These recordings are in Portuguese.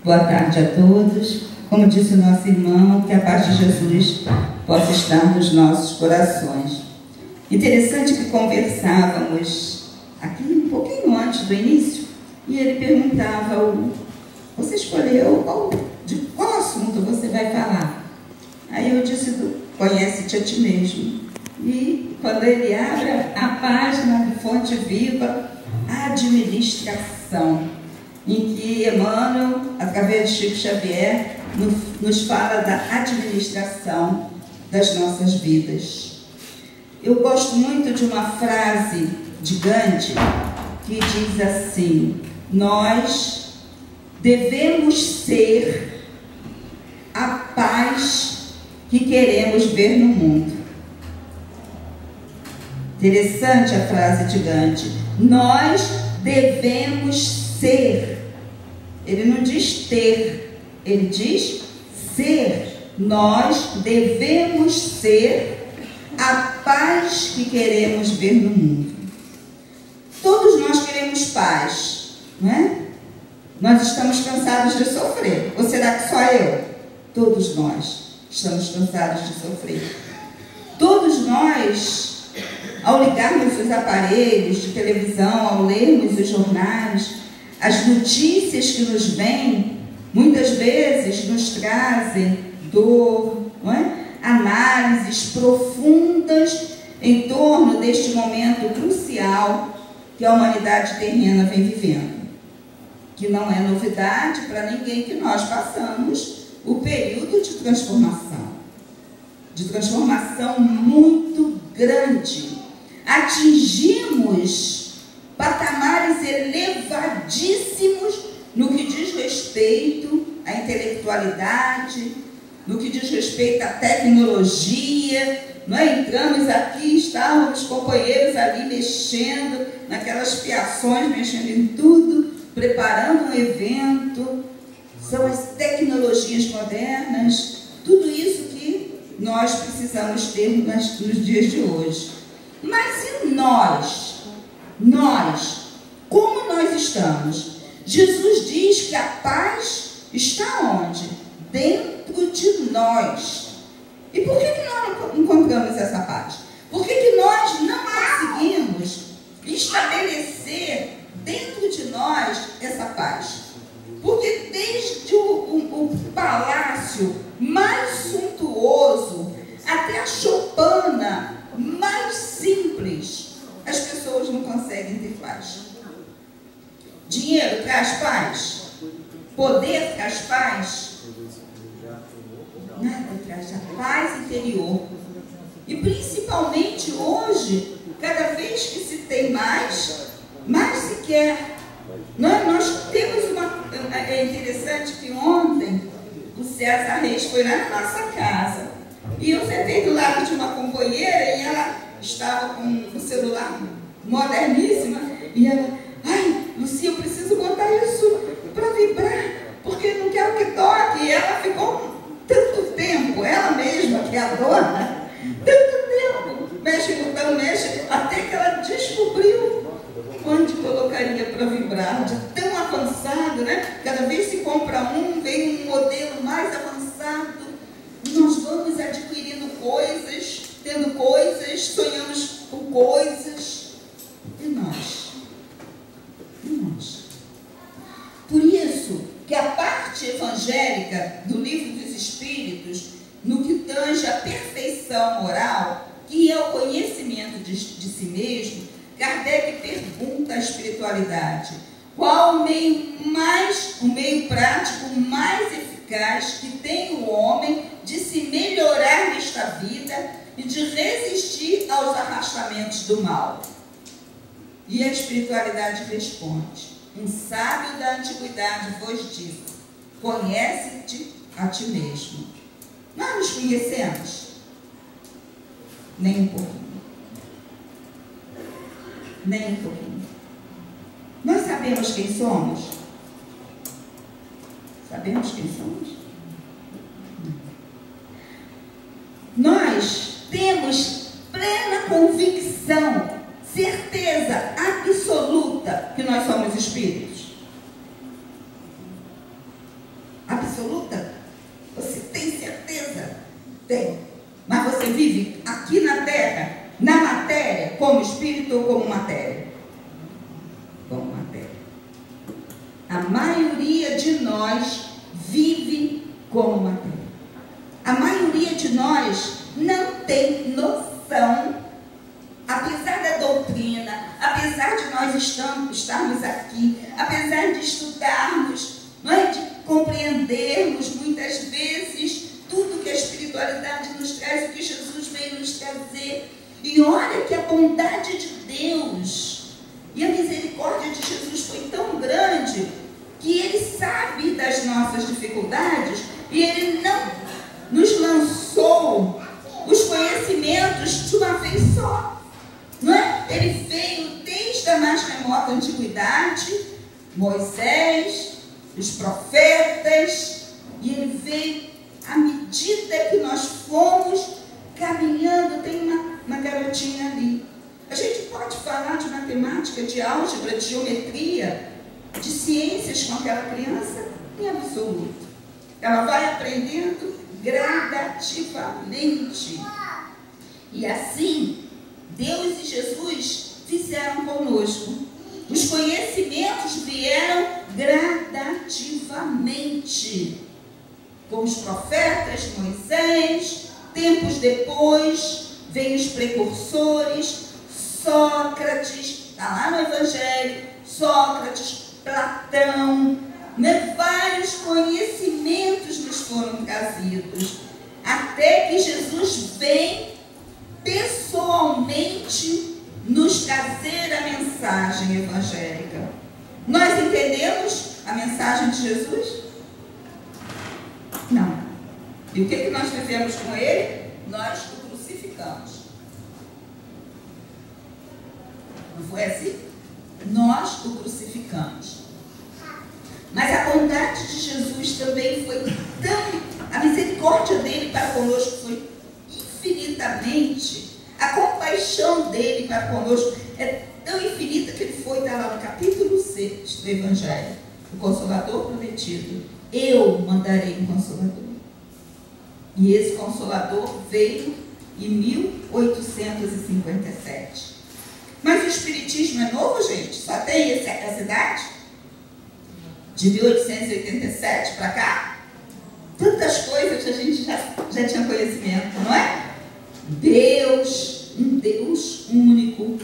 Boa tarde a todos. Como disse o nosso irmão, que a paz de Jesus possa estar nos nossos corações. Interessante que conversávamos aqui um pouquinho antes do início, e ele perguntava, você escolheu de qual assunto você vai falar? Aí eu disse, conhece-te a ti mesmo. E quando ele abre a página de Fonte Viva, administração, em que Emmanuel, através de Chico Xavier, nos fala da administração das nossas vidas. Eu gosto muito de uma frase de Gandhi que diz assim: nós devemos ser a paz que queremos ver no mundo. Interessante a frase de Gandhi. Nós devemos ser. Ele não diz ter, ele diz ser. Nós devemos ser a paz que queremos ver no mundo. Todos nós queremos paz, não é? Nós estamos cansados de sofrer. Ou será que só eu? Todos nós estamos cansados de sofrer. Todos nós, ao ligarmos os aparelhos de televisão, ao lermos os jornais, as notícias que nos vêm, muitas vezes nos trazem dor, não é? Análises profundas em torno deste momento crucial que a humanidade terrena vem vivendo. Que não é novidade para ninguém que nós passamos o período de transformação muito grande. Atingimos patamares elevadíssimos no que diz respeito à intelectualidade, no que diz respeito à tecnologia. Nós entramos aqui, estávamos companheiros ali mexendo naquelas fiações, mexendo em tudo, preparando um evento. São as tecnologias modernas, tudo isso que nós precisamos ter nos dias de hoje. Mas e nós? Como nós estamos? Jesus diz que a paz está onde? Dentro de nós. E por que nós não encontramos essa paz? Por que nós não conseguimos estabelecer dentro de nós essa paz? Porque desde o palácio mais suntuoso até a choupana mais simples, as pessoas não conseguem ter paz. Dinheiro traz paz? Poder traz paz? Nada traz a paz interior. E principalmente hoje, cada vez que se tem mais se quer. Nós temos uma... É interessante que ontem o César Reis foi lá na nossa casa. E eu sentei do lado de uma companheira e ela estava com o celular moderníssima. E ela, ai, Lucia, eu preciso botar isso para vibrar, porque não quero que toque. E ela ficou tanto tempo, ela mesma, que é a dona, tanto tempo, mexe no botão, mexe, até que ela descobriu onde colocaria para vibrar, de tão avançado, né? Cada vez se compra vem um modelo mais avançado, nós vamos adquirindo coisas, tendo coisas, sonhamos com coisas. E nós? Por isso que a parte evangélica do Livro dos Espíritos, no que tange a perfeição moral, que é o conhecimento de si mesmo, Kardec pergunta à espiritualidade: qual o meio prático mais eficaz que tem o homem de se melhorar nesta vida e de resistir aos arrastamentos do mal? E a espiritualidade responde: um sábio da antiguidade vos diz: conhece-te a ti mesmo. Nós nos conhecemos? Nem um pouquinho. Nem um pouquinho. Nós sabemos quem somos? Sabemos quem somos? Nós temos plena convicção, certeza absoluta que nós somos espíritos. A maioria de nós vive como ateu. A maioria de nós não tem noção, apesar da doutrina, apesar de nós estarmos aqui, apesar de estudarmos, não é? De compreendermos muitas vezes tudo que a espiritualidade nos traz, o que Jesus veio nos trazer. E olha que a bondade de Deus e a misericórdia de Jesus foi tão grande que Ele sabe das nossas dificuldades e Ele não nos lançou os conhecimentos de uma vez só. Não é? Ele veio desde a mais remota antiguidade, Moisés, os profetas, e Ele veio à medida que nós fomos caminhando. Tem uma garotinha ali. A gente pode falar de matemática, de álgebra, de geometria, de ciências com aquela criança? Em absoluto. Ela vai aprendendo gradativamente. E assim, Deus e Jesus fizeram conosco. Os conhecimentos vieram gradativamente. Com os profetas, Moisés, tempos depois, vêm os precursores, Sócrates, está lá no Evangelho, Sócrates, Platão, né? Vários conhecimentos nos foram trazidos, até que Jesus vem pessoalmente nos trazer a mensagem evangélica. Nós entendemos a mensagem de Jesus? Não. E o que nós fizemos com Ele? Nós o crucificamos. Não foi assim? Nós o crucificamos. Mas a bondade de Jesus também foi tão... A misericórdia dele para conosco foi infinitamente... A compaixão dele para conosco é tão infinita que ele foi, está lá no capítulo 6 do Evangelho, o Consolador prometido. Eu mandarei um Consolador. E esse Consolador veio em 1857. Mas o Espiritismo é novo, gente? Só tem essa idade? De 1887 para cá? Tantas coisas que a gente já tinha conhecimento, não é? Deus, um Deus único,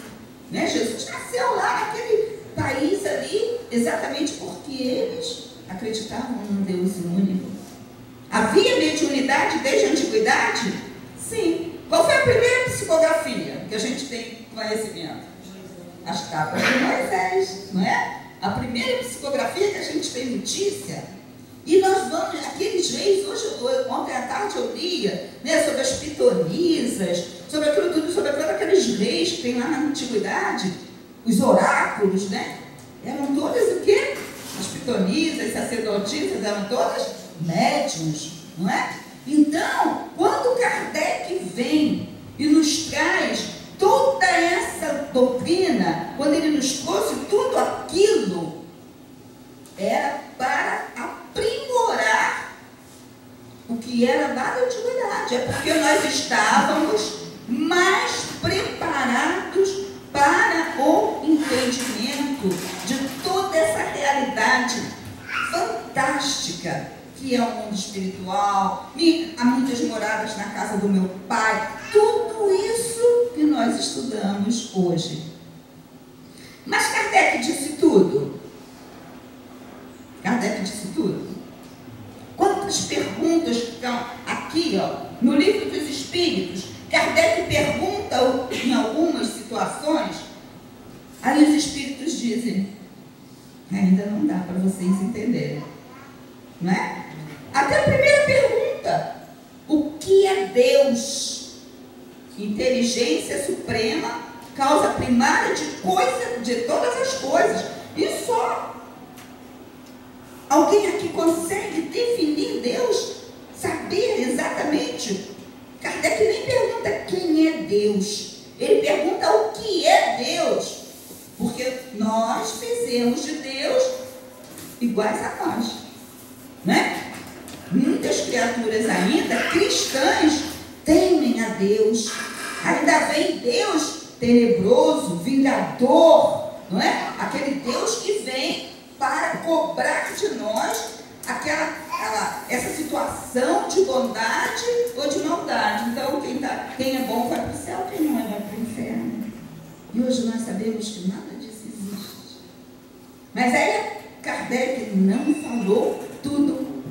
né? Jesus nasceu lá naquele país ali, exatamente porque eles acreditavam num Deus único. Havia mediunidade desde a antiguidade? Sim. Qual foi a primeira psicografia que a gente tem conhecimento? As tábuas de Moisés, não é? A primeira psicografia que a gente tem notícia. E nós vamos, aqueles reis, ontem à tarde eu lia, né, sobre as pitonisas, sobre aquilo tudo, sobre todos aqueles reis que tem lá na antiguidade, os oráculos, né? Eram todas o quê? As pitonisas, sacerdotisas, eram todas médiuns, não é? Então, quando Kardec vem e nos traz toda essa doutrina, quando ele nos trouxe tudo aquilo, era para aprimorar o que era lá da antiguidade. É porque nós estávamos mais preparados para o entendimento de toda essa realidade fantástica que é o mundo espiritual. Há muitas moradas na casa do meu pai. Tudo isso que nós estudamos hoje. Mas Kardec disse tudo? Kardec disse tudo? Quantas perguntas estão aqui, ó, no Livro dos Espíritos? Kardec pergunta em algumas situações, aí os Espíritos dizem, ainda não dá para vocês entenderem, não é? Até a primeira pergunta, o que é Deus? Inteligência suprema, causa primária de todas as coisas. E só. Alguém aqui consegue definir Deus? Saber exatamente? Kardec nem pergunta quem é Deus. Ele pergunta o que é Deus. Porque nós fizemos de Deus iguais a nós, né? Muitas criaturas ainda, cristãs, temem a Deus. Ainda vem Deus tenebroso, vingador, não é? Aquele Deus que vem para cobrar de nós essa situação de bondade ou de maldade. Então, quem é bom vai para o céu, quem não é vai para o inferno. E hoje nós sabemos que nada disso existe. Mas aí Kardec não falou tudo,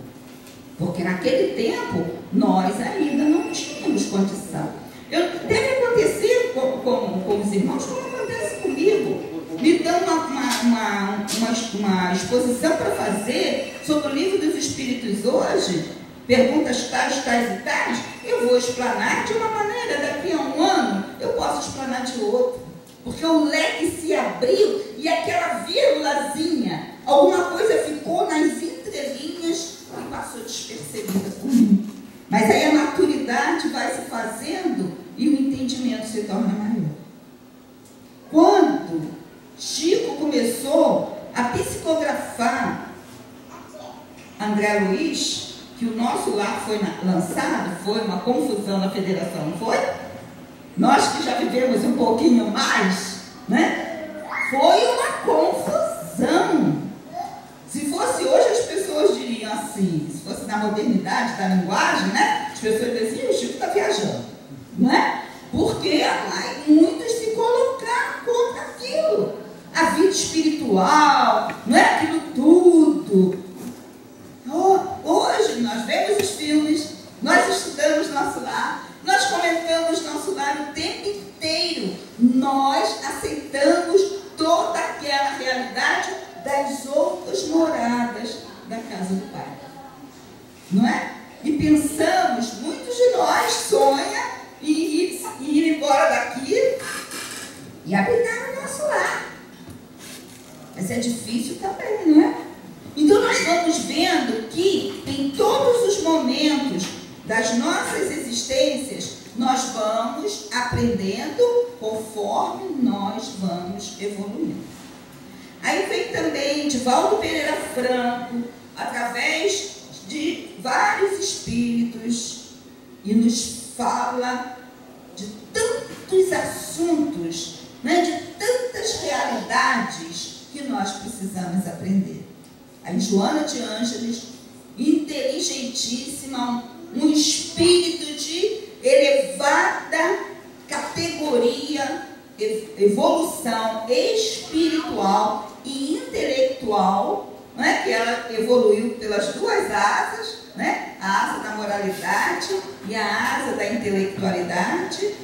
porque naquele tempo nós ainda não tínhamos condição. Deve acontecer com os irmãos, como acontece comigo. Me dão uma exposição para fazer sobre o Livro dos Espíritos hoje, perguntas tais e tais, eu vou explanar de uma maneira, daqui a um ano eu posso explanar de outra, porque o leque se abriu e aquela vírgulazinha, alguma coisa ficou nas entrelinhas e passou despercebida por mim. Mas aí a maturidade vai se fazendo e o entendimento se torna maior. Quando Chico começou a psicografar André Luiz, que o nosso lar foi lançado, foi uma confusão na federação, não foi? Nós que já vivemos um pouquinho mais, né? Foi uma confusão. Se fosse hoje, as pessoas diriam assim, se fosse na modernidade da linguagem, né? As pessoas diziam, o Chico está viajando, não é? Porque muitos se colocaram contra aquilo. A vida espiritual, não é aquilo tudo. Hoje nós vemos os filmes, nós estudamos nosso lar, nós comentamos nosso lar o tempo inteiro. Nós aceitamos toda aquela realidade das outras moradas da casa do Pai. Não é? E pensamos, muitos de nós sonham em ir embora daqui e habitar o nosso lar. Mas é difícil também, não é? Então nós vamos vendo que em todos os momentos das nossas existências, nós vamos aprendendo conforme nós vamos evoluindo. Aí vem também Divaldo Pereira Franco, através de vários espíritos, e nos fala de tantos assuntos, né, de tantas realidades que nós precisamos aprender. A Joana de Ângeles, inteligentíssima, um espírito de elevada categoria, evolução espiritual e intelectual, né, que ela evoluiu pelas duas asas, né, a asa da moralidade e a asa da intelectualidade,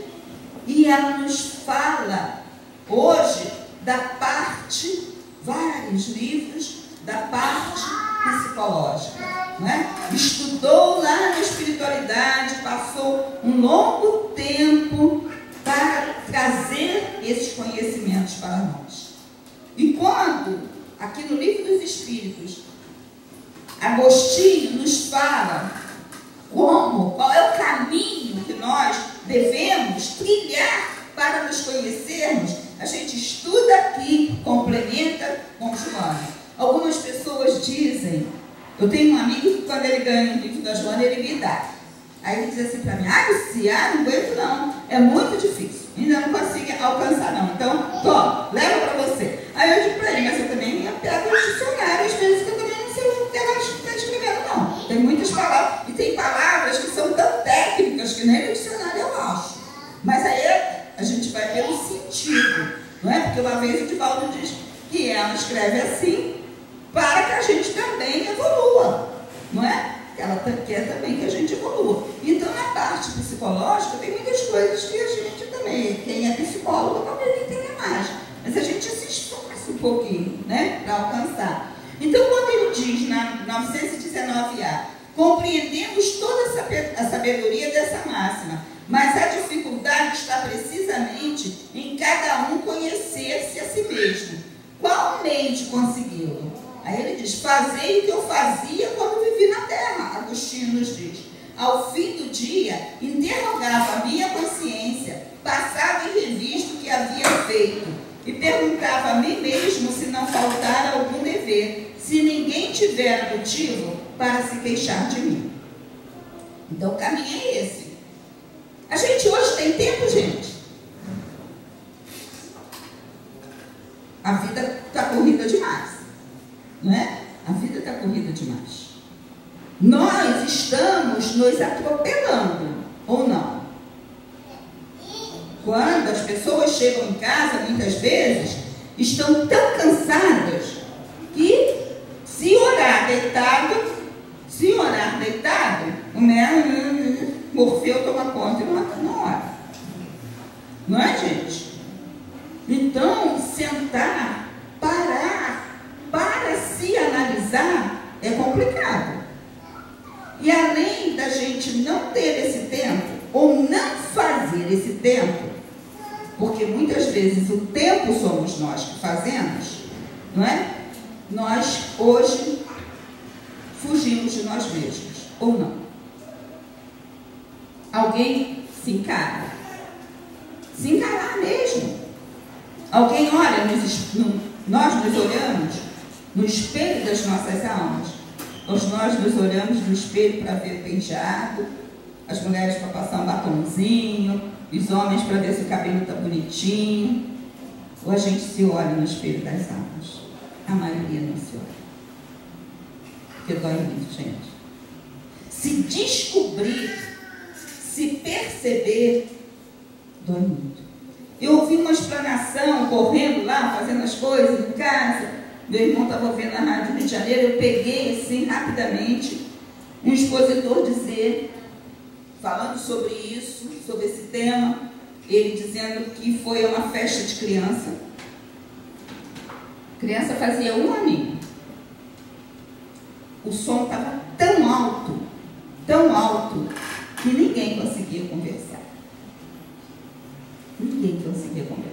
e ela nos fala hoje da parte, vários livros, da parte psicológica, né? Estudou lá na espiritualidade, passou um longo tempo para trazer esses conhecimentos para nós. E quando, aqui no Livro dos Espíritos, Agostinho nos fala qual é o caminho que nós devemos trilhar para nos conhecermos, a gente estuda aqui, complementa com Joana. Algumas pessoas dizem, eu tenho um amigo que quando ele ganha um livro da Joana, ele me dá. Aí ele diz assim para mim, Luciana, não aguento não, é muito difícil, ainda não consigo alcançar não, então, toma, leva para você. Aí eu digo para ele, mas eu também me pego no dicionário, às vezes que eu também não sei o que ela está escrevendo não. Tem muitas palavras, e tem palavras que são tão técnicas que nem no dicionário eu acho. Mas aí a gente vai pelo sentido, não é? Porque uma vez o Divaldo diz que ela escreve assim para que a gente também evolua, não é? Ela quer também que a gente evolua. Então, na parte psicológica, tem muitas coisas que a gente também, quem é psicólogo, talvez entenda mais. Mas a gente se esforça um pouquinho, né, para alcançar. Então, quando ele diz, na 919A, compreendemos toda a sabedoria dessa máxima, mas a dificuldade está precisamente em cada um conhecer-se a si mesmo. Qual o meio de consegui-lo? Aí ele diz, fazei o que eu fazia quando vivi na terra, Agostinho nos diz. Ao fim do dia, interrogava a minha consciência, passava em revista o que havia feito, e perguntava a mim mesmo se não faltara algum dever, se ninguém tiver motivo para se queixar de mim. Então o caminho é esse. A gente hoje tem tempo, gente. A vida está corrida demais, não é? demais. Nós estamos nos atropelando, ou não? Quando as pessoas chegam em casa, muitas vezes, estão tão cansadas que se orar deitado, o Morfeu toma conta e não ora. Não é, gente? Então, sentar, parar, para se analisar, é complicado. E além da gente não ter esse tempo, ou não fazer esse tempo, porque muitas vezes o tempo somos nós que fazemos, não é? Nós hoje fugimos de nós mesmos, ou não? Alguém se encara? Se encarar mesmo. Alguém olha, nós nos olhamos no espelho das nossas almas. Nós nos olhamos no espelho para ver o penteado, as mulheres para passar um batomzinho, os homens para ver se o cabelo está bonitinho. Ou a gente se olha no espelho das almas? A maioria não se olha. Porque dói muito, gente. Se descobrir, se perceber, dói muito. Eu ouvi uma explanação, correndo lá, fazendo as coisas em casa. Meu irmão estava ouvindo na Rádio Rio de Janeiro. Eu peguei, assim, rapidamente, um expositor dizer, falando sobre isso, sobre esse tema, ele dizendo que foi uma festa de criança. A criança fazia 1 aninho. O som estava tão alto, que ninguém conseguia conversar. Ninguém conseguia conversar.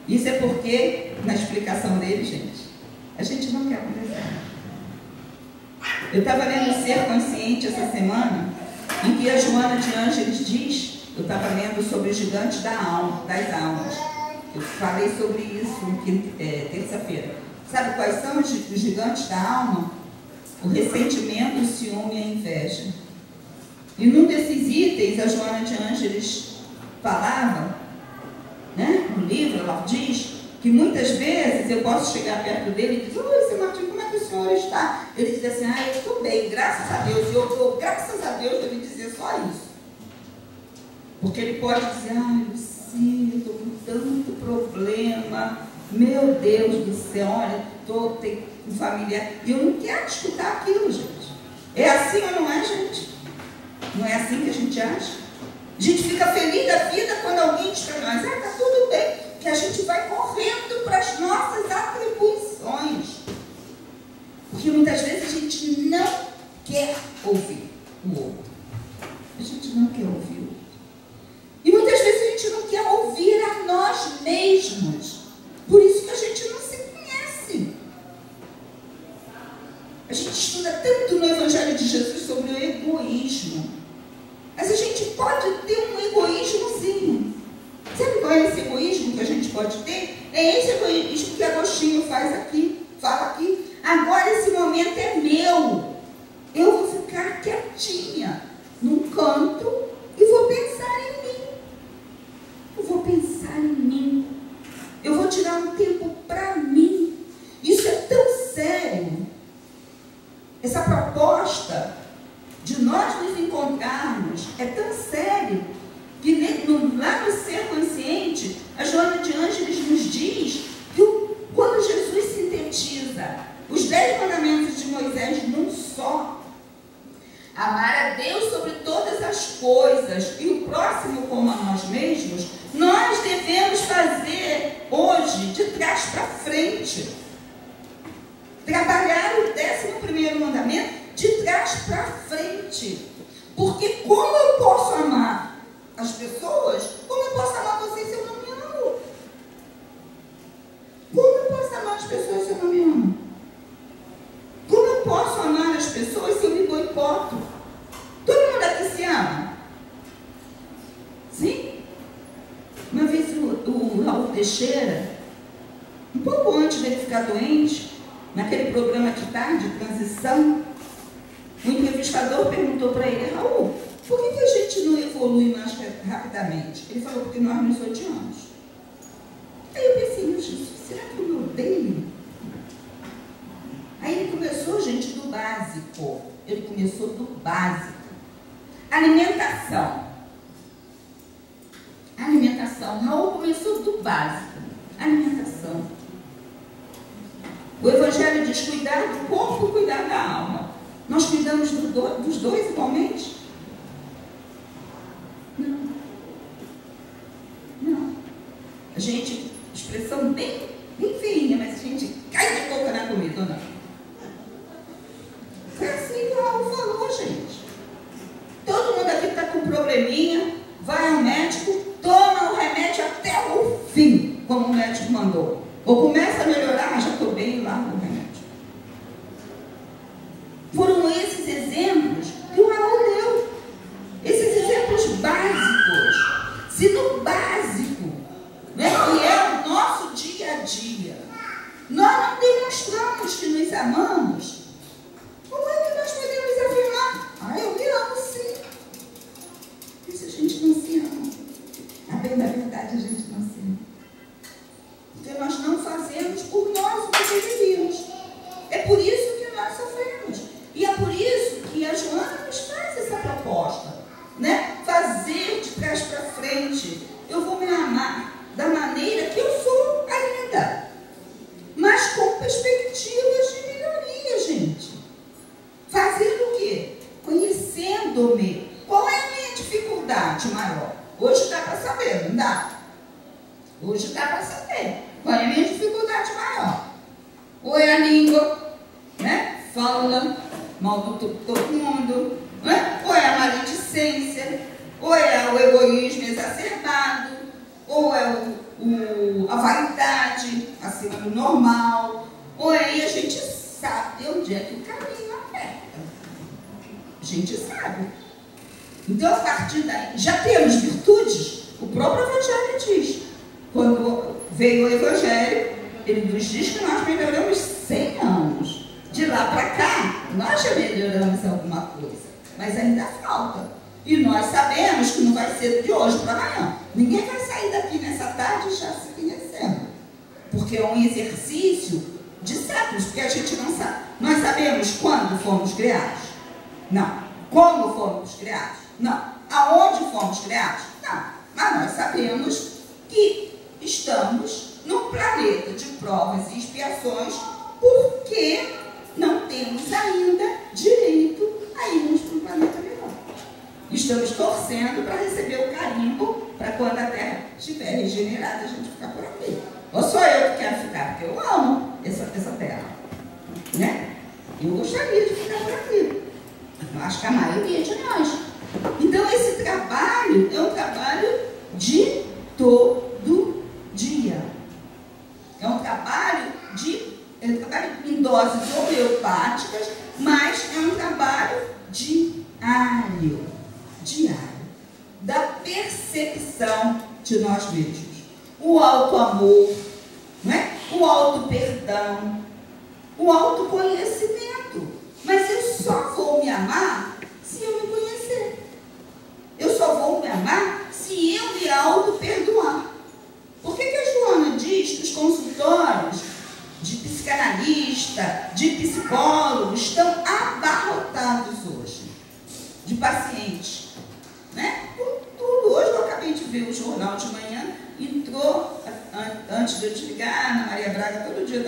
Isso é porque, na explicação dele, gente, a gente não quer conversar. Eu estava lendo Ser Consciente essa semana, em que a Joana de Ângeles diz, eu estava lendo sobre os gigantes das almas. Eu falei sobre isso terça-feira. Sabe quais são os gigantes da alma? O ressentimento, o ciúme e a inveja. E num desses itens, a Joana de Ângeles falava, né, no livro, ela diz que muitas vezes eu posso chegar perto dele e dizer: oi, seu Martinho, como é que o senhor está? Ele diz assim: eu estou bem, graças a Deus. E eu estou, graças a Deus, devo dizer só isso. Porque ele pode dizer: Lucia, eu estou com tanto problema, meu Deus do céu, olha, estou com familiar. E eu não quero escutar aquilo, gente. É assim ou não é, gente? Não é assim que a gente acha? A gente fica feliz da vida quando alguém diz para nós: está tudo bem, que a gente vai correndo para as nossas atribuições. Porque muitas vezes a gente não quer ouvir o outro. A gente não quer ouvir o outro. E muitas vezes a gente não quer ouvir a nós mesmos. Por isso que a gente não se conhece. A gente estuda tanto no Evangelho de Jesus sobre o egoísmo. Mas a gente pode ter um egoísmozinho. Sabe qual é esse egoísmo que a gente pode ter? É esse egoísmo que Agostinho fala aqui. Agora esse momento é meu. Eu vou ficar quietinha num canto e vou pensar em mim. Eu vou pensar em mim. Eu vou tirar um tempo para mim. Isso é tão sério. Essa proposta de nós nos encontrarmos é tão sério que lá no Ser Consciente, a Joana de Ângeles nos diz que quando Jesus sintetiza os 10 mandamentos de Moisés num só, amar a Deus sobre todas as coisas e o próximo como a nós mesmos, nós devemos fazer hoje de trás para frente. Trabalhar o 11º mandamento de trás para frente. Porque como eu posso amar as pessoas, como eu posso amar você se eu não me amo? Como eu posso amar as pessoas se eu não me amo? Como eu posso amar as pessoas se eu me boicoto? Todo mundo aqui se ama? Sim? Uma vez o Raul Teixeira, um pouco antes dele ficar doente, naquele programa de tarde, transição, o entrevistador perguntou para ele: Raul, por que a gente não evolui mais rapidamente? Ele falou: porque nós nos odiamos. Aí eu pensei: meu Jesus, será que eu me odeio? Aí ele começou, gente, do básico. Ele começou do básico. Alimentação. Alimentação. Raul começou do básico. Alimentação. O Evangelho diz cuidar do corpo e cuidar da alma. Nós cuidamos dos dois igualmente? Não. Não. A gente, expressão bem feinha, mas a gente cai de boca na comida, ou não? Foi assim que o Raul falou, gente. Todo mundo aqui está com um probleminha, vai ao médico, toma o remédio até o fim, como o médico mandou. Ou começa a melhorar, já estou bem, lá no remédio. Foram esses exemplos que o Raul deu. Esses exemplos básicos. Se no básico, né, que é o nosso dia a dia, nós não demonstramos que nos amamos, como é que nós podemos afirmar? Eu me amo sim. E se a gente não se ama? A bem da verdade, a gente não se ama. Porque nós não fazemos por nós o que deveríamos. É por isso que nós sofremos. E é por isso que a Joana nos faz essa proposta, né? Fazer de trás para frente. Eu vou me amar da maneira que eu sou ainda, mas com perspectivas de melhoria, gente. Fazendo o quê? Conhecendo-me. Qual é a minha dificuldade maior? Hoje dá para saber, não dá? Hoje dá para saber. Qual é a minha dificuldade maior? Ou é a língua, né? Fala mal do todo mundo, né? Ou é a maledicência, ou é o egoísmo exacerbado, ou é a vaidade acima do normal, ou aí a gente sabe onde é que o caminho aperta. A gente sabe. Então, a partir daí, já temos virtudes. O próprio Evangelho diz. Quando veio o Evangelho, ele nos diz que nós melhoramos 100 anos. De lá para cá, nós já melhoramos alguma coisa. Mas ainda falta. E nós sabemos que não vai ser de hoje para amanhã. Ninguém vai sair daqui nessa tarde já se conhecendo. Porque é um exercício de séculos, porque a gente não sabe. Nós sabemos quando fomos criados? Não. Como fomos criados? Não. Aonde fomos criados? Não. Mas nós sabemos que estamos num planeta de provas e expiações porque não temos ainda direito a irmos para um planeta melhor. Estamos torcendo para receber o carimbo para quando a Terra estiver regenerada a gente ficar por aqui. Ou sou eu que quero ficar, porque eu amo essa Terra, né? Eu gostaria de ficar por aqui. Eu acho que a maioria de nós. Então esse trabalho é um trabalho de todo dia. É um trabalho em doses homeopáticas, mas é um trabalho diário, da percepção de nós mesmos. O auto-amor, né? O auto-perdão, o autoconhecimento. Mas eu só vou me amar se eu me conhecer. Eu só vou me amar se eu me auto-perdoar. Por que a Joana diz que os consultórios de psicanalista, de psicólogo, estão abarrotados hoje de pacientes, né? Tudo. Hoje eu acabei de ver o jornal de manhã, entrou, antes de eu desligar, a Ana Maria Braga todo dia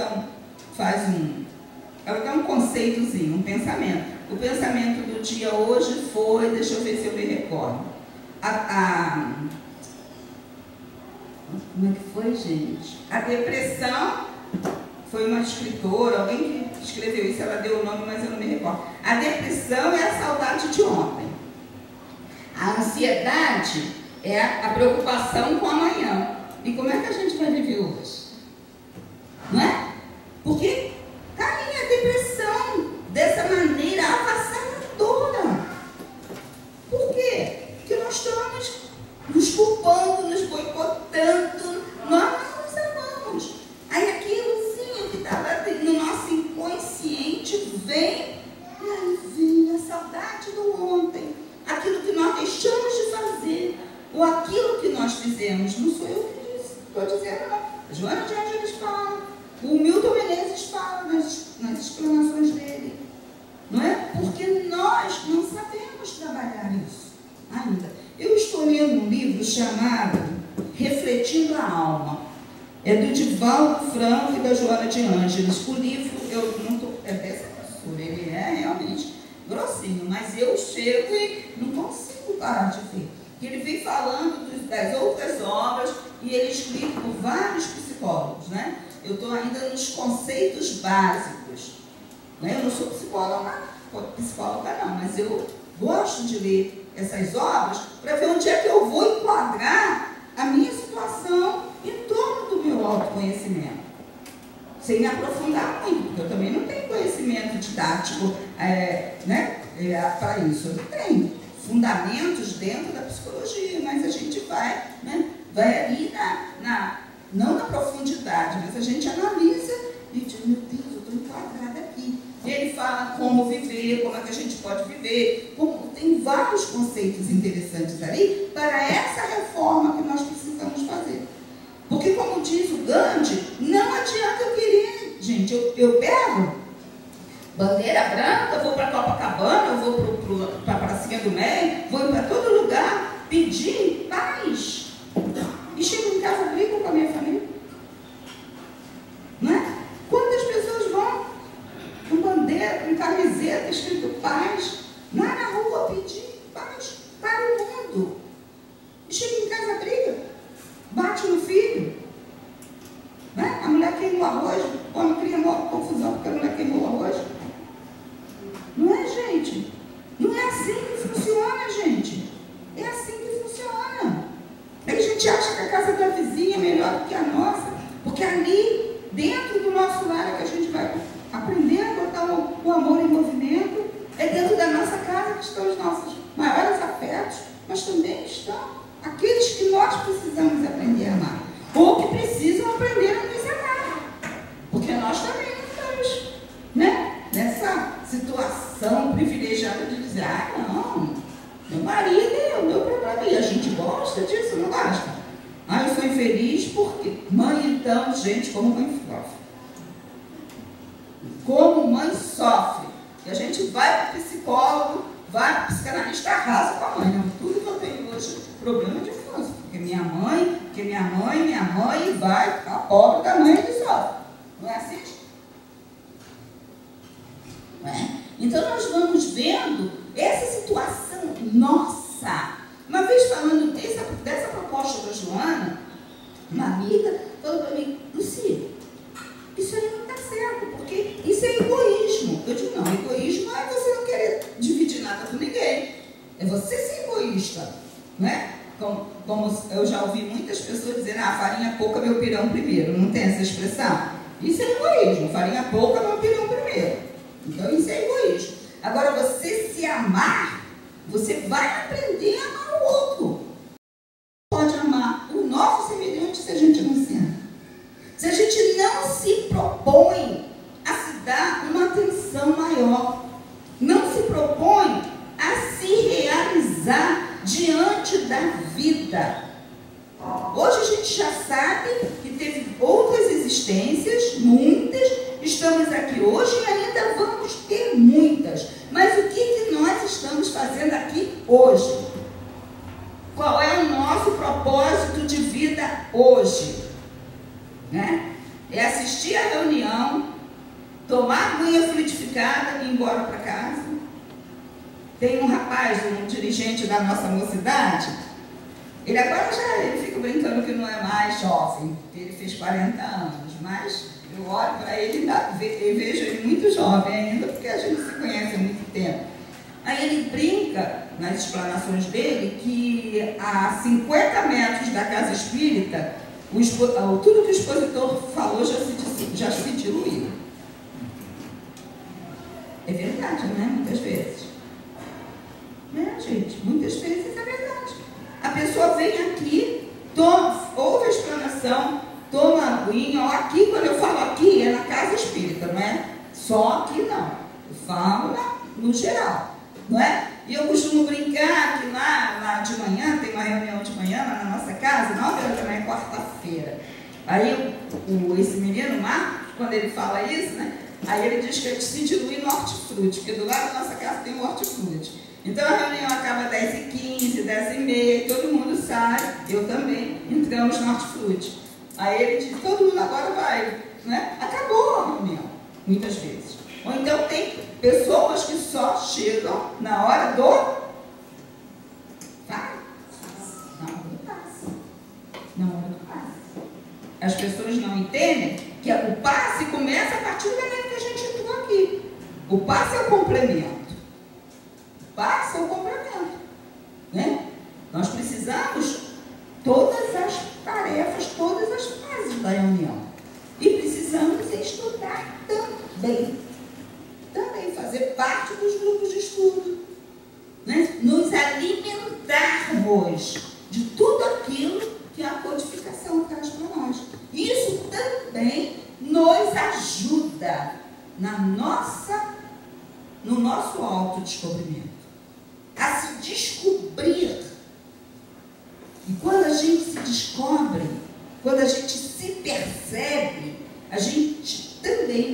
ela dá um conceitozinho, um pensamento. O pensamento do dia hoje foi, deixa eu ver se eu me recordo. Como é que foi, gente? A depressão, foi uma escritora, alguém que escreveu isso, ela deu o nome, mas eu não me recordo. A depressão é a saudade de ontem. A ansiedade é a preocupação com amanhã. E como é que a gente vai viver hoje? Não é? Porque está aí a depressão, dessa maneira avassaladora. Por quê? Porque nós estamos nos culpando, nos boicotando, nós não nos amamos. Aí aquilo que estava no nosso inconsciente vem, e aí vem a saudade do ontem, aquilo que nós deixamos de fazer, ou aquilo que nós fizemos. Não sou eu que disse, estou dizendo não. A Joana de Angeles fala, o Milton Menezes fala nas explanações dele. chamado Refletindo a Alma. É do Divaldo Franco e da Joana de Ângeles. O livro, eu não tô, é dessa grossura, ele é realmente grossinho, mas eu chego e não consigo parar de ver. Ele vem falando das outras obras e ele é escrito por vários psicólogos, né? Eu estou ainda nos conceitos básicos, né? Eu não sou psicóloga não, mas eu gosto de ler essas obras para ver onde é que eu vou enquadrar a minha situação em torno do meu autoconhecimento. Sem me aprofundar muito, porque eu também não tenho conhecimento didático para isso. Eu não tenho fundamentos dentro da psicologia, mas a gente vai, né, vai ali não na profundidade, mas a gente analisa e diz, meu Deus, eu estou enquadrada aqui. E ele fala como viver, como é que a gente pode viver, tem vários conceitos interessantes ali para essa reforma que nós precisamos fazer. Porque, como diz o Gandhi, não adianta eu querer, gente, eu pego bandeira branca, vou para Copacabana, eu vou para a Pracinha do Meio, vou para todo lugar pedir paz. E chego em casa, brigo com a minha família. Não é? Quantas pessoas vão com bandeira, com camiseta escrito paz, lá na rua pedir paz para o mundo? E chega em casa, briga, bate no filho. Né? A mulher queimou o arroz, o homem cria uma confusão porque a mulher queimou o arroz. Não é, gente? Não é assim que funciona, gente. É assim que funciona. Aí a gente acha que a casa da vizinha é melhor do que a nossa, porque ali, dentro do nosso lar, é que a gente vai aprender a botar o amor em movimento. É dentro da nossa casa que estão os nossos maiores afetos, mas também estão aqueles que nós precisamos aprender a amar, ou que precisam aprender a nos amar, porque nós também estamos, né, nessa situação privilegiada de dizer, não, meu marido é o meu problema, e a gente gosta disso, não gosta? Eu sou infeliz porque mãe, então, gente, como mãe sofre. Como mãe sofre. E a gente vai para o psicólogo, vai para o psicanalista, arrasa com a mãe. Não, tudo que eu tenho hoje, problema de infância. Porque minha mãe, e vai a pobre da mãe que sofre. Não é assim? Não é? Então nós vamos vendo essa situação nossa. Uma vez falando dessa proposta da Joana, uma amiga falou para mim, Lucy, isso aí não está certo, porque isso é egoísmo. Eu digo, não, egoísmo é você não querer dividir nada com ninguém. É você ser egoísta, né? Como eu já ouvi muitas pessoas dizerem, farinha pouca, meu pirão primeiro. Não tem essa expressão? Isso é egoísmo, farinha pouca, meu pirão primeiro. Então isso é egoísmo. Agora você se amar, você vai aprender a amar o outro. Pode amar o nosso semelhante se a gente não se ama. Se a gente não se propõe a se dar uma atenção maior, não se propõe a se realizar diante da vida. Hoje a gente já sabe que teve outras existências, muitas, estamos aqui hoje e ainda vamos ter muitas. Mas o que nós estamos fazendo aqui hoje? Qual é o nosso propósito de vida hoje? Né? É assistir a reunião, tomar banha fluidificada e ir embora para casa. Tem um rapaz, um dirigente da nossa mocidade, ele agora ele fica brincando que não é mais jovem, ele fez 40 anos, mas eu olho para ele e vejo ele muito jovem ainda, porque a gente se conhece há muito tempo. Aí ele brinca nas explanações dele que a 50 metros da casa espírita, tudo que o expositor falou já se diluiu. É verdade, né? Muitas vezes. Né, gente? Muitas vezes é verdade. A pessoa vem aqui, ouve a explanação, toma a aguinha, ou aqui, quando eu falo aqui, é na casa espírita, não é só aqui não. Eu falo no geral, não é? E eu costumo brincar que lá de manhã, tem uma reunião de manhã lá na nossa casa, 9 horas da manhã, quarta-feira. Aí esse menino, Marcos, quando ele fala isso, né? Aí ele diz que se dilui no hortifruti, porque do lado da nossa casa tem um hortifruti. Então a reunião acaba às 10h15, 10h30, todo mundo sai, eu também, entramos no hortifruti. Aí ele diz, todo mundo agora vai, né? Acabou a reunião, muitas vezes. Ou então tem pessoas que só chegam na hora do passe. Na hora do passe. As pessoas não entendem que o passe começa a partir do momento que a gente entrou aqui. O passe é o complemento. O passe é o complemento. Né? Nós precisamos todas as tarefas, todas as fases da reunião. E precisamos estudar também. Também fazer parte dos grupos de estudo. Né? Nos alimentarmos de tudo aquilo que a codificação traz para nós. Isso também nos ajuda no nosso autodescobrimento, a se descobrir. E quando a gente se descobre, quando a gente se percebe,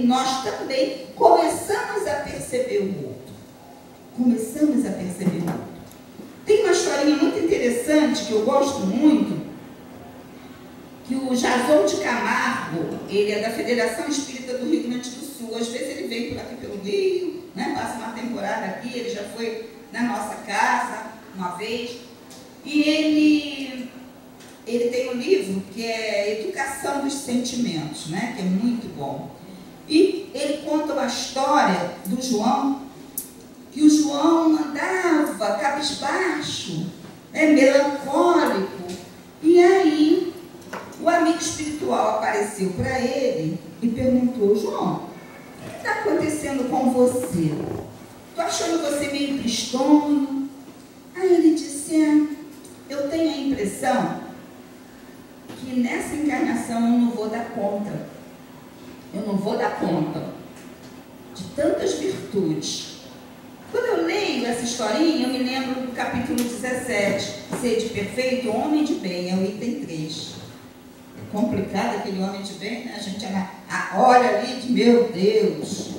nós também começamos a perceber o outro. Começamos a perceber o outro. Tem uma historinha muito interessante que eu gosto muito, que o Jason de Camargo, ele é da Federação Espírita do Rio Grande do Sul. Às vezes ele vem por aqui pelo Rio, né? Passa uma temporada aqui, ele já foi na nossa casa uma vez. E ele tem um livro que é Educação dos Sentimentos, né? Que é muito bom. E ele conta uma história do João, que o João andava cabisbaixo, né? Melancólico, e aí o amigo espiritual apareceu para ele e perguntou, João, o que está acontecendo com você? Estou achando você meio tristonho. Aí ele disse, eu tenho a impressão que nessa encarnação eu não vou dar conta. Eu não vou dar conta de tantas virtudes. Quando eu leio essa historinha, eu me lembro do capítulo 17, Sede Perfeito, Homem de Bem, é o item 3. É complicado aquele homem de bem, né? A gente olha ali de, meu Deus,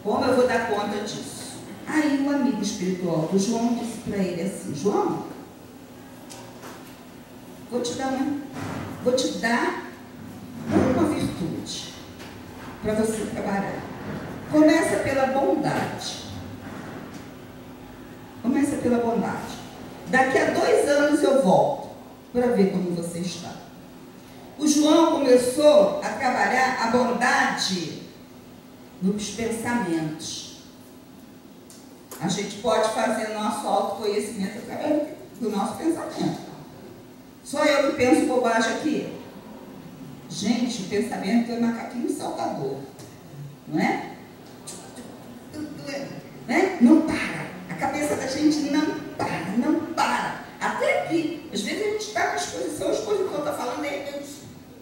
como eu vou dar conta disso? Aí o amigo espiritual do João disse para ele assim, João, vou te dar uma virtude para você trabalhar. Começa pela bondade. Começa pela bondade. Daqui a 2 anos eu volto para ver como você está. O João começou a trabalhar a bondade nos pensamentos. A gente pode fazer nosso autoconhecimento através do nosso pensamento. Só eu que penso bobagem aqui. Gente, o pensamento é macaquinho saltador. Não é? Né? Não para. A cabeça da gente não para. Até aqui. Às vezes a gente está com as coisas que eu estou falando, de repente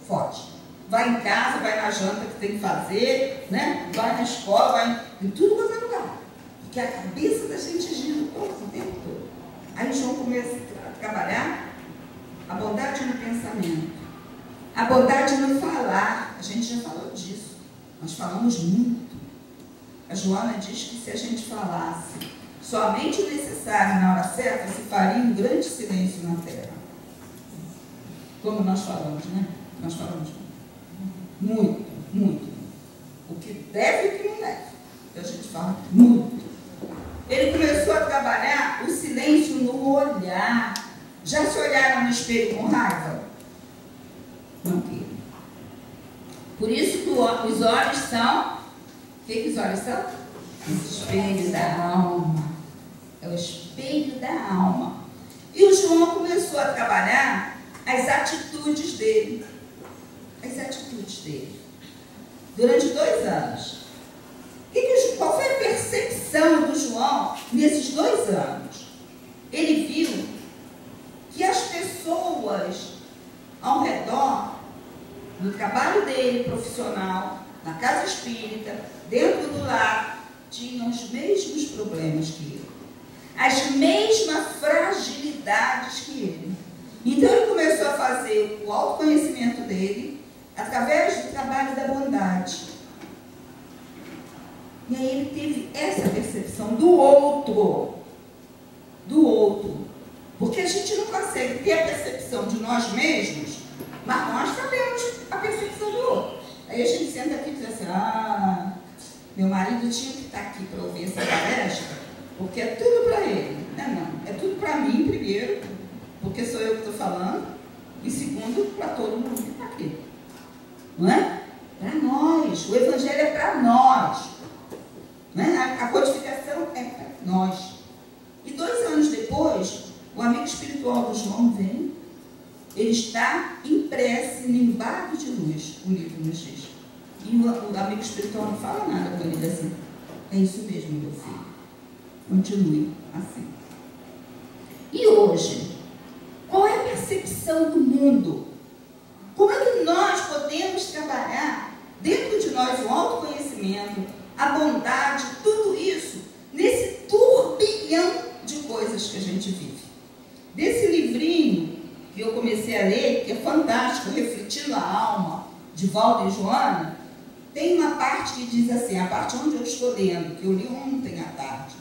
foge. Vai em casa, vai na janta que tem que fazer, né? Vai na escola, vai em tudo quanto é lugar. Porque a cabeça da gente gira o tempo todo. Aí João começa a trabalhar a bondade no pensamento, a bondade no falar. A gente já falou disso. Nós falamos muito. A Joana diz que se a gente falasse somente o necessário na hora certa, se faria um grande silêncio na terra. Como nós falamos, né? Nós falamos muito. O que deve e o que não deve. Então a gente fala muito. Ele começou a trabalhar o silêncio no olhar. Já se olharam no espelho com raiva? Não quero. Por isso que os olhos são... O que os olhos são? O espelho da alma. É o espelho da alma. E o João começou a trabalhar as atitudes dele. As atitudes dele. Durante 2 anos. Qual foi a percepção do João nesses 2 anos? Ele viu que as pessoas ao redor, no trabalho dele profissional, na casa espírita, dentro do lar, tinham os mesmos problemas que ele, as mesmas fragilidades que ele. Então ele começou a fazer o autoconhecimento dele através do trabalho da bondade. E aí ele teve essa percepção do outro. nós mesmos, mas nós sabemos a percepção do outro. Aí a gente senta aqui e diz assim, meu marido tinha que estar aqui para ouvir essa palestra, porque é tudo para ele. Não, é tudo para mim primeiro, porque sou eu que estou falando, e segundo, para todo mundo que está aqui. Não é? Para nós. O Evangelho é para nós. Não é? A codificação é para nós. E 2 anos depois, o amigo espiritual do João vem, ele está impresso em embargo de luz, o livro nos diz. E o amigo espiritual não fala nada com ele assim. É isso mesmo, meu filho. Continue assim. E hoje, qual é a percepção do mundo? Como é que nós podemos trabalhar dentro de nós o autoconhecimento, a bondade, tudo isso, nesse turbilhão de coisas que a gente vive? Desse livrinho que eu comecei a ler, que é fantástico, Refletindo a Alma, de Valdo e Joana, tem uma parte que diz assim, a parte onde eu estou lendo, que eu li ontem à tarde.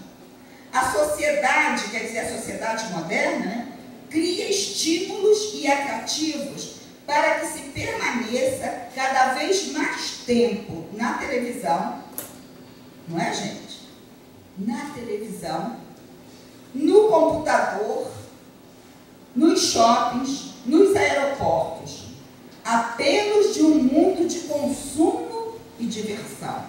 A sociedade, quer dizer, a sociedade moderna, né, cria estímulos e atrativos para que se permaneça cada vez mais tempo na televisão, não é, gente? Na televisão, no computador, nos shoppings, nos aeroportos, apelos de um mundo de consumo e diversão.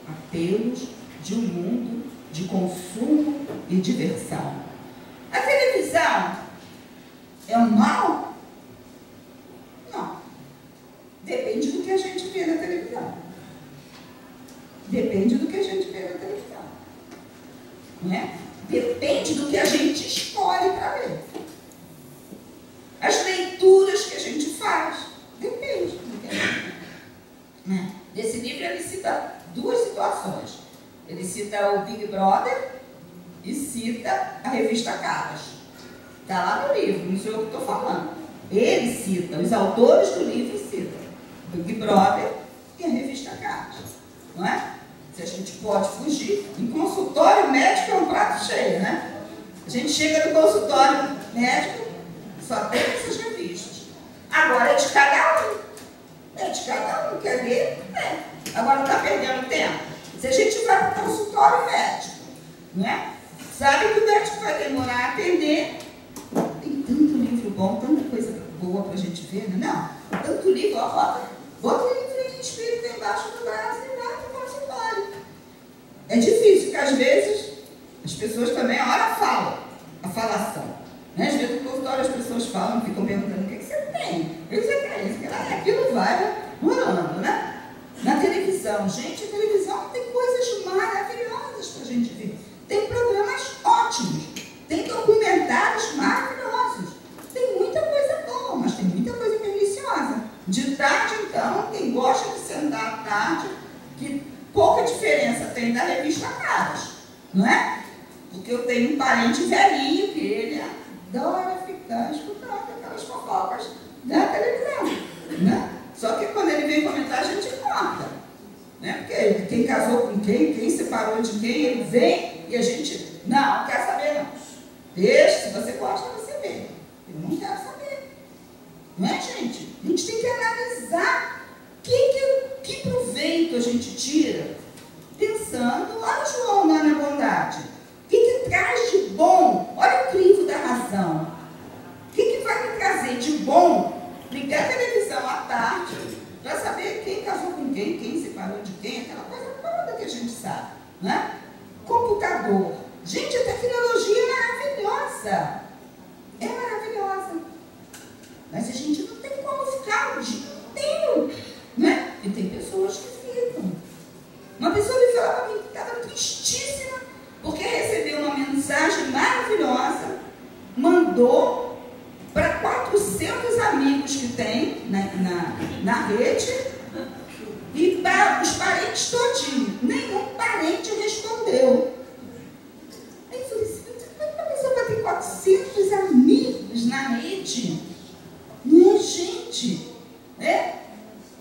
Apelos de um mundo de consumo e diversão. A televisão é um mal? Não. Depende do que a gente vê na televisão. Depende do que a gente vê na televisão. Não é? Depende do que a gente escolhe para ver. As leituras que a gente faz. Depende do que a gente vê. Né? Nesse livro ele cita 2 situações. Ele cita o Big Brother e cita a revista Caras. Está lá no livro, não sei o que estou falando. Ele cita, os autores do livro citam o Big Brother e a revista Caras. Não é? Se a gente pode fugir, em consultório médico é um prato cheio, né? A gente chega no consultório médico, só tem essas revistas. Agora é de cada um. É de cada um, quer ver? É. Agora não está perdendo tempo. Se a gente vai para o consultório médico, né? Sabe que o médico vai demorar a atender. Tem tanto livro bom, tanta coisa boa para a gente ver, né? Não, tanto livro, ó, bota o livro de espírito embaixo do braço e vai para o consultório. É difícil, porque às vezes as pessoas também, olha a falação. Né? Às vezes no consultório as pessoas falam, ficam perguntando o que você tem, o que você tem, isso, aquilo vai rolando, né? Na televisão, gente, a televisão tem coisas maravilhosas para a gente ver. Tem programas ótimos, tem documentários maravilhosos, tem muita coisa boa, mas tem muita coisa perniciosa. De tarde, então, quem gosta de sentar à tarde, que pouca diferença tem da revista Caras, não é? Porque eu tenho um parente velhinho que ele adora ficar escutando aquelas fofocas da televisão, né? Só que quando ele vem comentar, a gente conta, né? Porque quem casou com quem separou de quem, ele vem e a gente, não quer saber não. Deixa, se você gosta, você vê. Eu não quero saber. Não é, gente? A gente tem que analisar que proveito a gente tira pensando lá no João, lá na bondade. O que traz de bom? Olha o crivo da razão. O que vai me trazer de bom? Ligar a televisão à tarde para saber quem casou com quem separou de quem, aquela coisa toda que a gente sabe, né? Computador. Gente, a tecnologia é maravilhosa. É maravilhosa. Mas a gente não tem como ficar o dia inteiro, né? E tem pessoas que ficam. Uma pessoa me falou para mim que estava tristíssima porque recebeu uma mensagem maravilhosa, mandou para 400 amigos que tem na rede e para os parentes todinhos. Nenhum parente respondeu. Aí eu falei assim, como é que a pessoa vai ter 400 amigos na rede? Não é gente, né?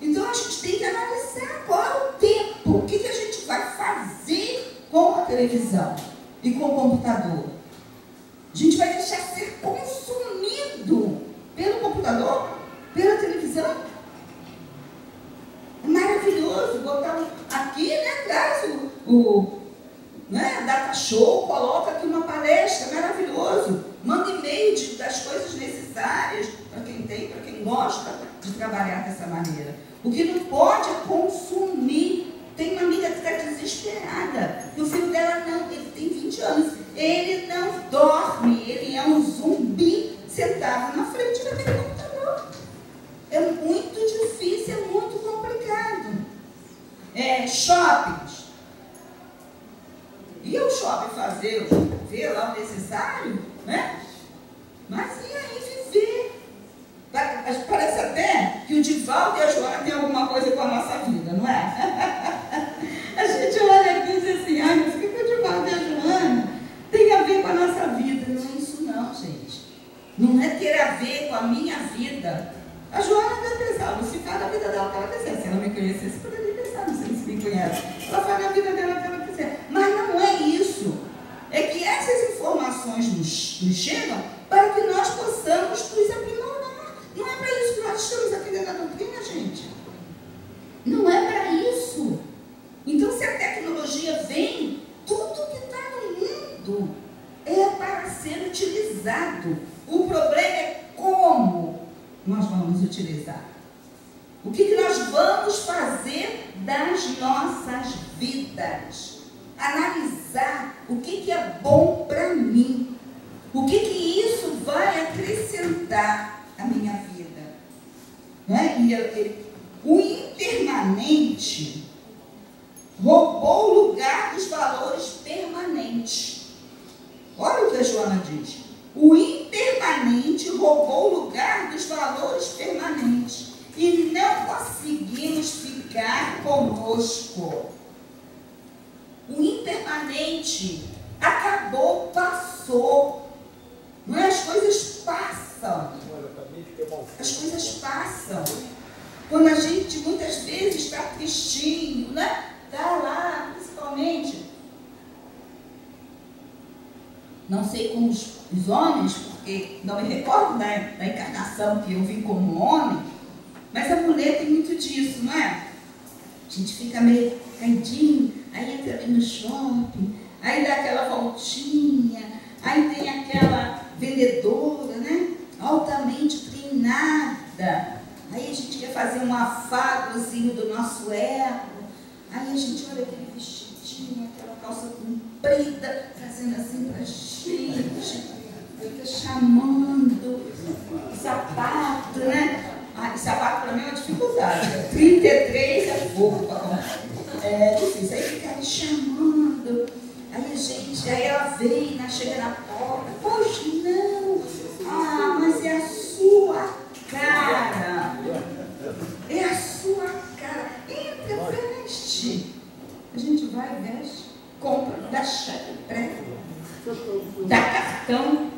Então a gente tem que analisar qual é o tempo, o que a gente vai fazer com a televisão e com o computador. A gente vai deixar ser consumido aqui, né, traz né, data show, coloca aqui uma palestra, maravilhoso. Manda e-mail das coisas necessárias para quem tem, para quem gosta de trabalhar dessa maneira. O que não pode é consumir. Tem uma amiga que está desesperada. E o filho dela não, ele tem 20 anos. Ele não dorme, ele é um zumbi sentado na frente daquele computador. É muito difícil, é muito complicado. Shoppings. E o shopping fazer, ver lá o necessário, né? Mas e aí viver? Parece até que o Divaldo e a Joana têm alguma coisa com a nossa vida, não é? A gente olha aqui e diz assim, ai, mas o que o Divaldo e a Joana tem a ver com a nossa vida? Não é isso não, gente. Não é ter a ver com a minha vida. A Joana deve pensar, você faz a vida dela que ela quiser. Se ela me conhecesse, poderia pensar, não sei se me conhece. Ela faz a vida dela que ela quiser. Mas não é isso. É que essas informações nos chegam para que nós possamos nos aprimorar. Não é para isso que nós estamos aqui dentro da doutrina, gente. Não é para isso. Então, se a tecnologia vem, tudo que está no mundo é para ser utilizado. O problema é como nós vamos utilizar. O que nós vamos fazer das nossas vidas? Analisar o que é bom para mim. O que isso vai acrescentar à minha vida. Né? O impermanente roubou o lugar dos valores permanentes. Olha o que a Joana diz. O impermanente roubou o lugar dos valores permanentes. E não conseguimos ficar conosco. O impermanente acabou, passou. Não é? As coisas passam. As coisas passam. Quando a gente muitas vezes está tristinho, né? Está lá, principalmente. Não sei com os homens, porque não me recordo da encarnação que eu vim como homem, mas a mulher tem muito disso, não é? A gente fica meio caidinho, aí entra ali no shopping, aí dá aquela voltinha, aí tem aquela vendedora, né? Altamente treinada. Aí a gente quer fazer um afagozinho do nosso ego. Aí a gente olha aquele vestidinho, aquela calça comprida, fazendo assim pra gente, fica chamando o sapato, né? Sapato para mim é uma dificuldade. 33 é pouco para comprar. É difícil. Aí fica ali chamando. Aí a gente, aí ela vem, chega na porta. Poxa, não. Mas é a sua cara. É a sua cara. Entra, veste. A gente vai, veste, compra, dá cheque, dá cartão.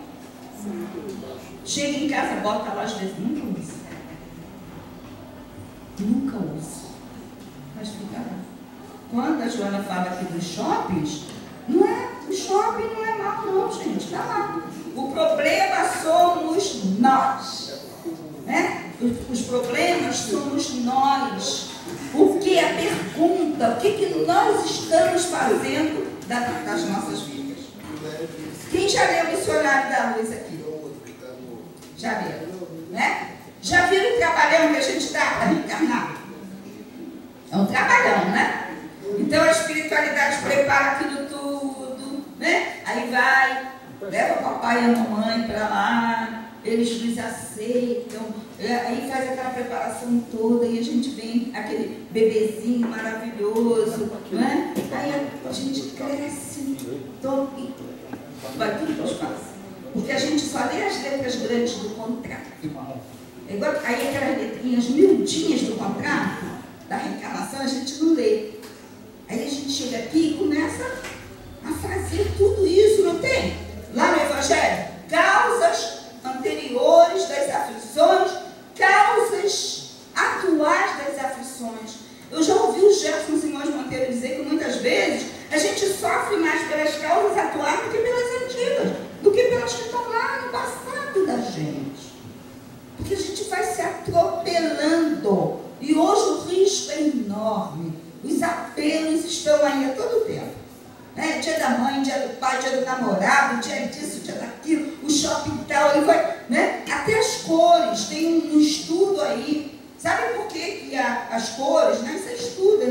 Chega em casa, bota lá, às vezes nunca usa. Nunca uso. Mas fica lá. Quando a Joana fala aqui dos shoppings, o shopping não é mal não, gente. Está lá. O problema somos nós. Né? Os problemas somos nós. O que a pergunta, o que nós estamos fazendo das nossas vidas? Quem já leu o Missionário da Luz aqui? Já leu, né? Já viram o trabalhão que a gente dá para reencarnar? É um trabalhão, né? Então a espiritualidade prepara aquilo tudo, né? Aí vai, leva o papai e a mamãe para lá, eles nos aceitam, aí faz aquela preparação toda e a gente vem aquele bebezinho maravilhoso, né? Aí a gente cresce todo e vai tudo para o espaço. Porque a gente só lê as letras grandes do contrato. Aí aquelas letrinhas miudinhas do contrato, da reencarnação, a gente não lê. Aí a gente chega aqui e começa a fazer tudo isso, não tem? Lá no Evangelho, causas anteriores das aflições, causas atuais das aflições. Eu já ouvi o Gerson Simões Monteiro dizer que muitas vezes a gente sofre mais pelas causas atuais do que pelas antigas, do que pelas que estão lá no passado da gente. Porque a gente vai se atropelando. E hoje o risco é enorme Os apelos estão aí a todo tempo. Né? Dia da mãe, dia do pai, dia do namorado, dia disso, dia daquilo, o shopping tal, aí vai, né? Até as cores, tem um estudo aí. Sabe por que as cores, né? Isso é estudo,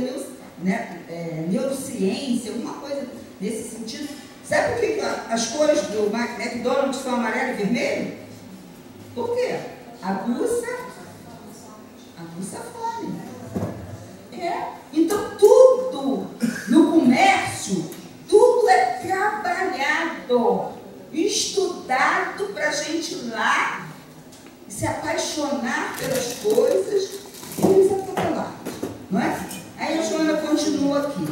neurociência, alguma coisa nesse sentido. Sabe por que as cores do McDonald's são amarelo e vermelho? Por quê? Aguça fome. Então tudo no comércio, tudo é trabalhado, estudado para a gente ir lá se apaixonar pelas coisas e nos atropelar, não é? Aí a Joana continua aqui.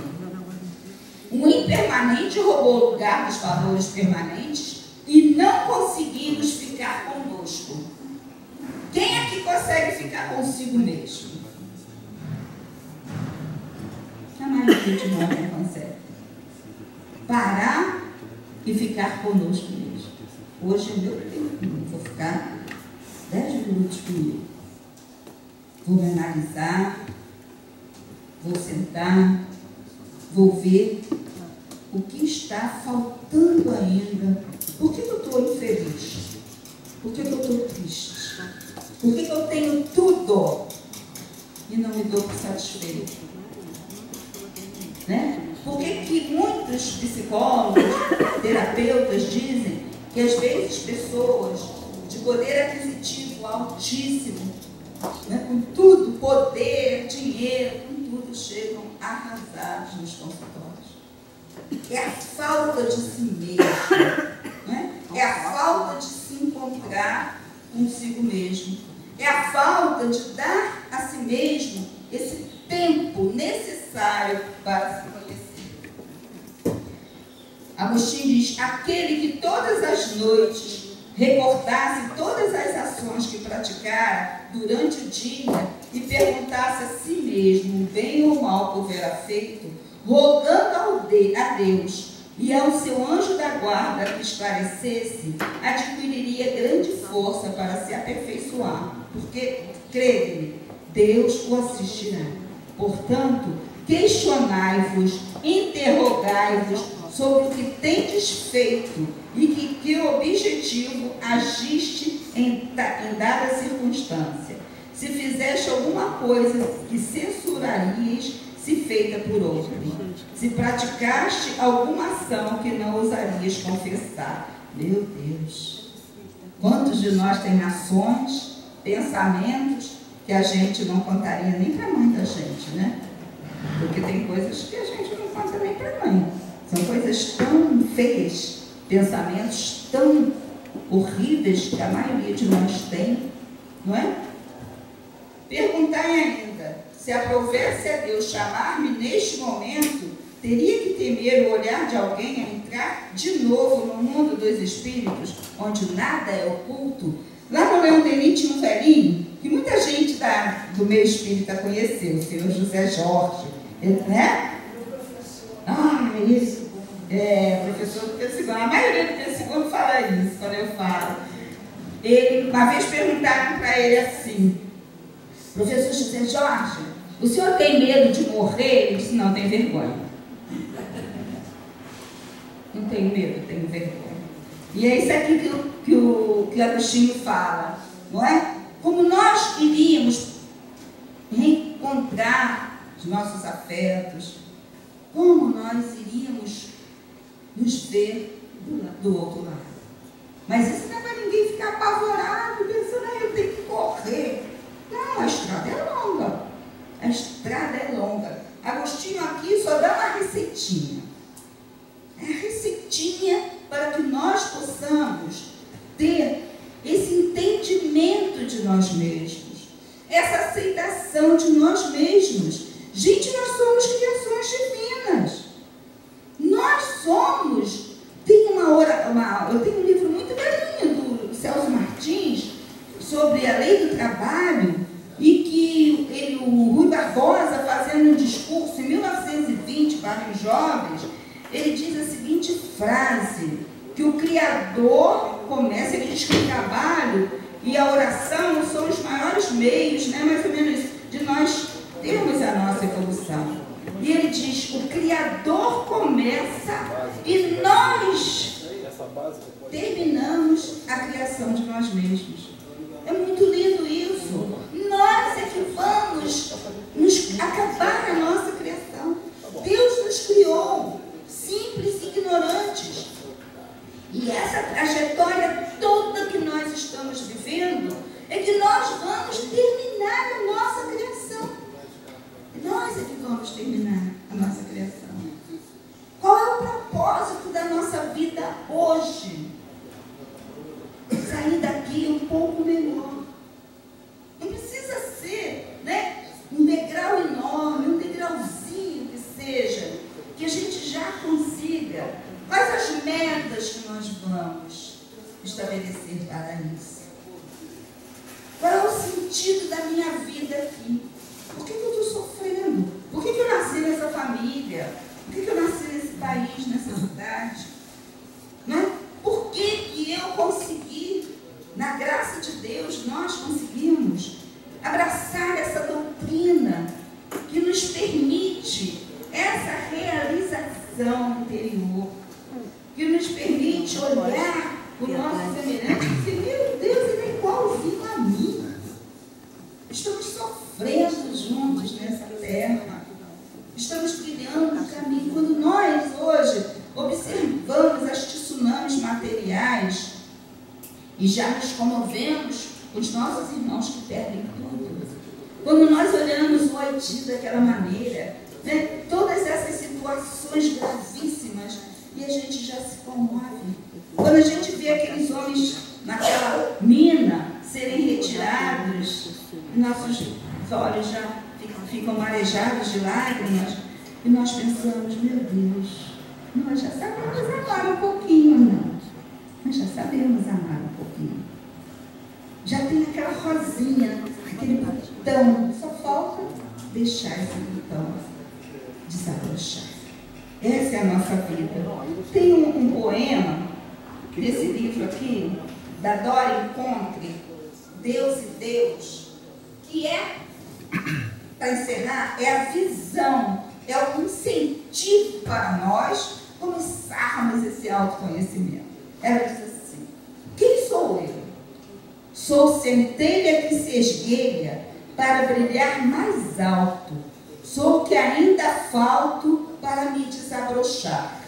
O impermanente roubou o lugar dos valores permanentes e não conseguimos ficar conosco. Quem aqui consegue ficar consigo mesmo? A maioria de nós não consegue. Parar e ficar conosco mesmo. Hoje é meu tempo, vou ficar 10 minutos comigo. Vou me analisar, vou sentar, vou ver o que está faltando ainda. Por que eu estou infeliz? Por que eu estou triste? Por que eu tenho tudo e não me dou por satisfeito? Né? Por que muitos psicólogos, terapeutas dizem que às vezes pessoas de poder aquisitivo altíssimo, né, com tudo, poder, dinheiro, com tudo, chegam arrasados nos consultórios? É a falta de si mesmo, né? É a falta de se encontrar consigo mesmo, é a falta de dar a si mesmo esse tempo necessário para se conhecer. Agostinho diz: aquele que todas as noites recordasse todas as ações que praticara durante o dia e perguntasse a si mesmo, bem ou mal que houvera feito, rogando a Deus e ao seu anjo da guarda que esclarecesse, adquiriria grande força para se aperfeiçoar, porque, crede-me, Deus o assistirá. Portanto, questionai-vos, interrogai-vos sobre o que tendes feito e que objetivo agiste em dada circunstância. Se fizeste alguma coisa que censurarias se feita por outro, se praticaste alguma ação que não ousarias confessar. Meu Deus! Quantos de nós tem ações, pensamentos que a gente não contaria nem para a mãe da gente, né? Porque tem coisas que a gente não conta nem para a mãe. São coisas tão feias, pensamentos tão horríveis que a maioria de nós tem, não é? Perguntai ainda: se aprovesse a Deus chamar-me neste momento, teria que temer o olhar de alguém a entrar de novo no mundo dos espíritos, onde nada é oculto? Lá no Leão Denis tinha um velhinho que muita gente do meio espírita conheceu, o senhor José Jorge, né? Isso. Professor do P2. A maioria do P2 fala isso quando eu falo. Uma vez perguntaram para ele assim: professor José Jorge, o senhor tem medo de morrer? Ele disse: não, tenho vergonha. Não tenho medo, tenho vergonha. E é isso aqui que Agostinho fala, não é? Como nós iríamos reencontrar os nossos afetos, como nós iríamos nos ver do outro lado. Mas isso não é para ninguém ficar apavorado, pensando: eu tenho que correr. Não, a estrada é longa. A estrada é longa. Agostinho aqui só dá uma receitinha. É a receitinha para que nós possamos ter esse entendimento de nós mesmos, essa aceitação de nós mesmos. Gente, nós somos criações divinas. Nós somos. Eu tenho um livro muito velhinho do Celso Martins sobre a lei do trabalho, e que o Rui Barbosa, fazendo um discurso em 1920 para os jovens, ele diz a seguinte frase: que o Criador começa, ele diz que o trabalho e a oração são os maiores meios, né, mais ou menos, de nós termos a nossa evolução. Criador começa e nós terminamos a criação de nós mesmos. É muito lindo isso. Nós é que vamos acabar a nossa criação. Deus nos criou simples e ignorantes. E essa trajetória toda que nós estamos vivendo é que nós vamos terminar a nossa criação. Nós é que vamos terminar a nossa criação. Qual é o propósito da nossa vida hoje? Sair daqui um pouco melhor. Não precisa ser, né, um degrau enorme, um degrauzinho que seja, que a gente já consiga. Quais as metas que nós vamos estabelecer para isso? Qual é o sentido da minha vida aqui? Por que eu estou sofrendo? Por que eu nasci nessa família? Por que eu nasci nesse país, nessa cidade? Né? Por que eu consegui, na graça de Deus, nós conseguimos abraçar essa doutrina que nos permite essa realização interior, que nos permite olhar o nosso semelhante e dizer, meu Deus, ele é igualzinho a mim. Estamos sofrendo juntos nessa terra. Estamos trilhando o caminho. Quando nós hoje observamos as tsunamis materiais e já nos comovemos com os nossos irmãos que perdem tudo, quando nós olhamos o Haiti daquela maneira, né, todas essas situações gravíssimas, e a gente já se comove. Quando a gente vê aqueles homens naquela mina serem retirados, nossos olhos já ficam marejados de lágrimas, e nós pensamos, meu Deus, nós já sabemos amar um pouquinho, não? Nós já sabemos amar um pouquinho. Já tem aquela rosinha, aquele botão, só falta deixar esse botão desabrochar. Essa é a nossa vida. Tem um poema desse livro aqui, da Dora Encontre, Deus e Deus, que é, para encerrar, é a visão, é o incentivo para nós começarmos esse autoconhecimento. Ela diz assim, quem sou eu? Sou centelha que se esgueia para brilhar mais alto. Sou o que ainda falto para me desabrochar.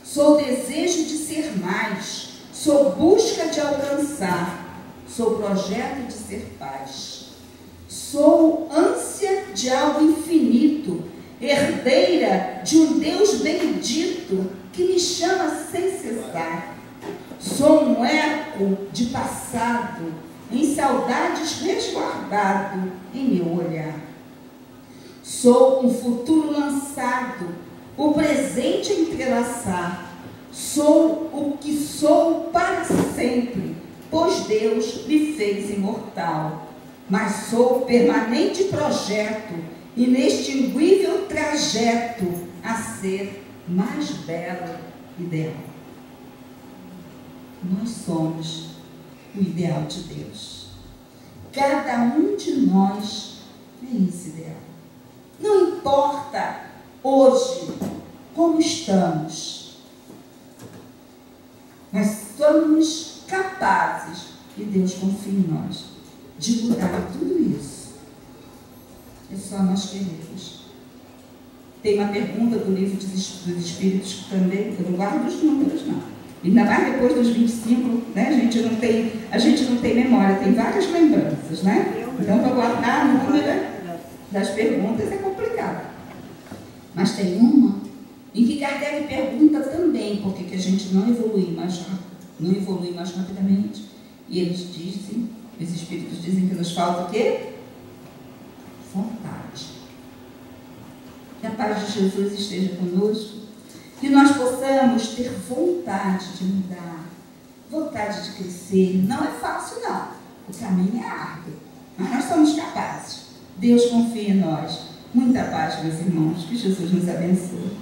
Sou desejo de ser mais. Sou busca de alcançar. Sou projeto de ser paz. Sou ânsia de algo infinito, herdeira de um Deus bendito que me chama sem cessar. Sou um eco de passado, em saudades resguardado em meu olhar. Sou um futuro lançado, o presente a entrelaçar. Sou o que sou para sempre, pois Deus me fez imortal. Mas sou o permanente projeto, inextinguível trajeto a ser mais belo ideal. Nós somos o ideal de Deus. Cada um de nós é esse ideal. Não importa hoje como estamos, nós somos capazes, e Deus confia em nós, de mudar tudo isso. É só nós queremos. Tem uma pergunta do livro dos Espíritos que também, eu não guardo os números, não. Ainda mais depois dos 25, né? A gente não tem memória, tem várias lembranças, né? Então, para guardar o número das perguntas é complicado. Mas tem uma em que Kardec pergunta também por que a gente não evolui mais rapidamente. E eles dizem, os Espíritos dizem que nos falta o quê? Vontade. Que a paz de Jesus esteja conosco. Que nós possamos ter vontade de mudar, vontade de crescer. Não é fácil, não. O caminho é árduo, mas nós somos capazes. Deus confia em nós. Muita paz, meus irmãos. Que Jesus nos abençoe.